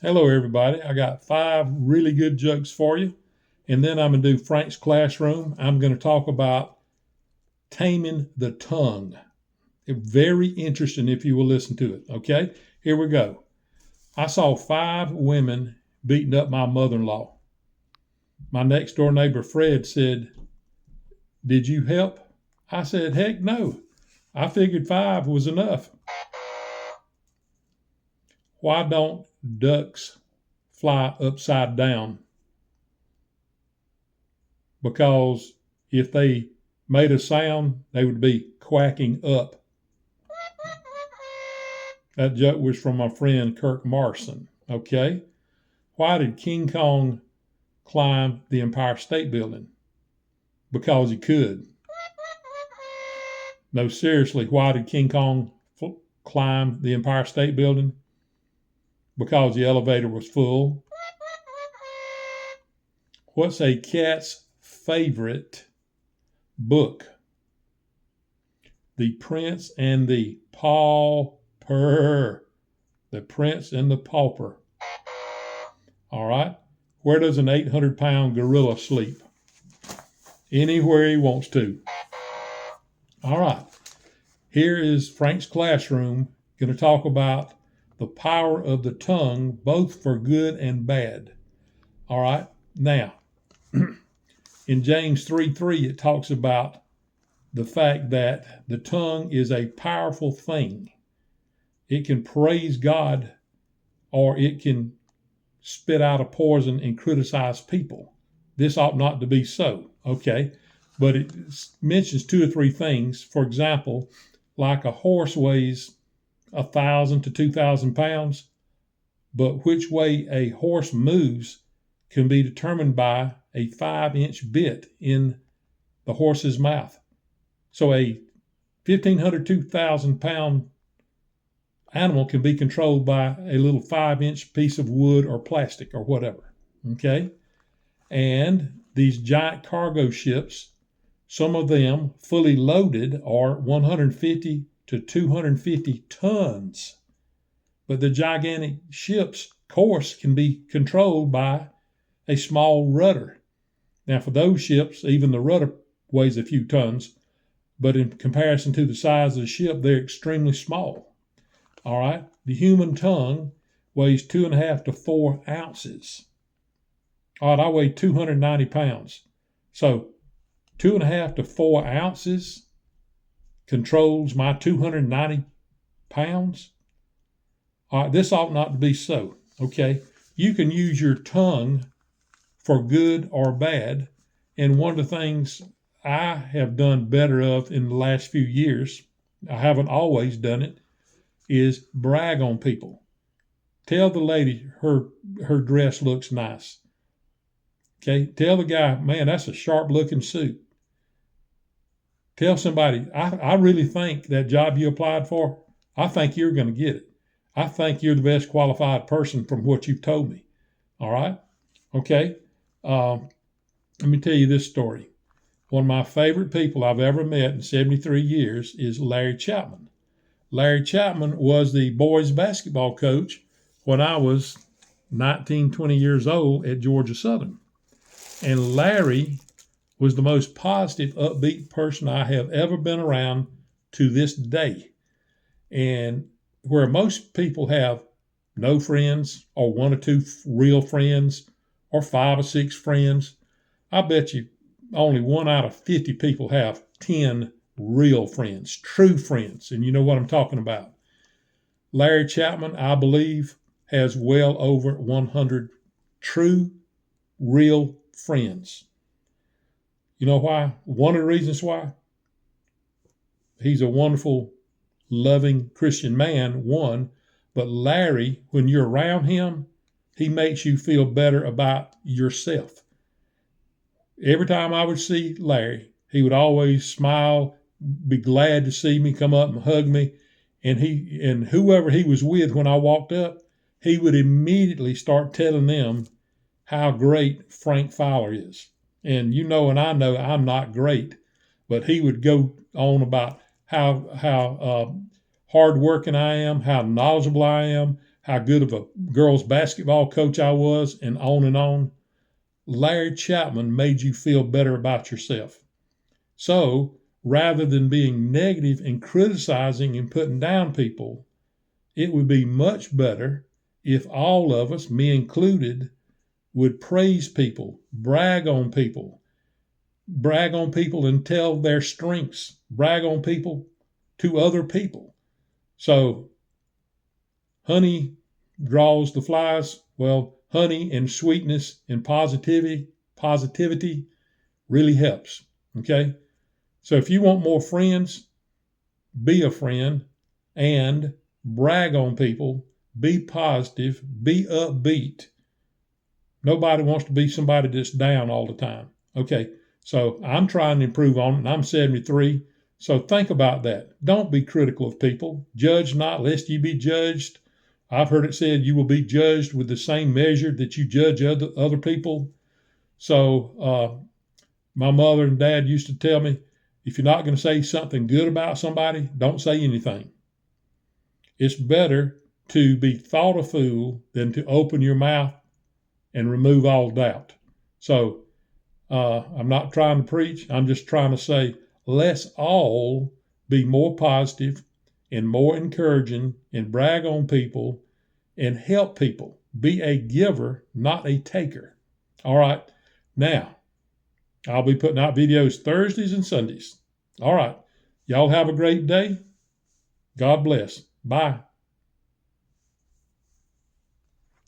Hello, everybody. I got 5 really good jokes for you. And then I'm going to do Frank's Classroom. I'm going to talk about taming the tongue. Very interesting if you will listen to it. Okay, here we go. I saw 5 women beating up my mother-in-law. My next door neighbor, Fred, said, "Did you help?" I said, "Heck no. I figured 5 was enough." Why don't ducks fly upside down? Because if they made a sound, they would be quacking up. That joke was from my friend Kirk Morrison. Okay. Why did King Kong climb the Empire State Building? Because he could. No, seriously, why did King Kong climb the Empire State Building? Because the elevator was full. What's a cat's favorite book? The Prince and the Pauper. The Prince and the Pauper. All right. Where does an 800-pound gorilla sleep? Anywhere he wants to. All right. Here is Frank's Classroom. Going to talk about the power of the tongue, both for good and bad. All right. Now, in James 3:3, it talks about the fact that the tongue is a powerful thing. It can praise God or it can spit out a poison and criticize people. This ought not to be so, okay? But it mentions 2 or 3 things. For example, like a horse weighs 1,000 to 2,000 pounds, but which way a horse moves can be determined by a 5-inch bit in the horse's mouth. So a 1,500, 2,000 pound animal can be controlled by a little 5-inch piece of wood or plastic or whatever. Okay. And these giant cargo ships, some of them fully loaded are 150 to 250 tons. But the gigantic ship's course can be controlled by a small rudder. Now, for those ships, even the rudder weighs a few tons, but in comparison to the size of the ship, they're extremely small. All right. The human tongue weighs 2.5 to 4 ounces. All right. I weigh 290 pounds. So 2.5 to 4 ounces controls my 290 pounds. All right. This ought not to be so. Okay. You can use your tongue for good or bad. And one of the things I have done better of in the last few years, I haven't always done it, is brag on people. Tell the lady her dress looks nice. Okay. Tell the guy, man, that's a sharp looking suit. Tell somebody, I really think that job you applied for, I think you're going to get it. I think you're the best qualified person from what you've told me. All right. Okay. Let me tell you this story. One of my favorite people I've ever met in 73 years is Larry Chapman. Larry Chapman was the boys basketball coach when I was 19, 20 years old at Georgia Southern. And Larry was the most positive, upbeat person I have ever been around to this day. And where most people have no friends or 1 or 2 real friends or 5 or 6 friends, I bet you only 1 out of 50 people have 10 real friends, true friends. And you know what I'm talking about. Larry Chapman, I believe, has well over 100 true, real friends. You know why? One of the reasons why? He's a wonderful, loving Christian man, one. But Larry, when you're around him, he makes you feel better about yourself. Every time I would see Larry, he would always smile, be glad to see me, come up and hug me. And whoever he was with when I walked up, he would immediately start telling them how great Frank Fowler is. And you know, and I know I'm not great, but he would go on about how hardworking I am, how knowledgeable I am, how good of a girls basketball coach I was, and on and on. Larry Chapman made you feel better about yourself. So rather than being negative and criticizing and putting down people, it would be much better if all of us, me included, would praise people, brag on people and tell their strengths, brag on people to other people. So honey draws the flies. Well, honey and sweetness and positivity really helps. Okay. So if you want more friends, be a friend and brag on people, be positive, be upbeat. Nobody wants to be somebody that's down all the time. Okay. So I'm trying to improve on it, and I'm 73. So think about that. Don't be critical of people. Judge not, lest ye be judged. I've heard it said you will be judged with the same measure that you judge other people. So my mother and dad used to tell me, if you're not going to say something good about somebody, don't say anything. It's better to be thought a fool than to open your mouth and remove all doubt. So I'm not trying to preach. I'm just trying to say, let's all be more positive and more encouraging and brag on people and help people. Be a giver, not a taker. All right. Now, I'll be putting out videos Thursdays and Sundays. All right. Y'all have a great day. God bless. Bye.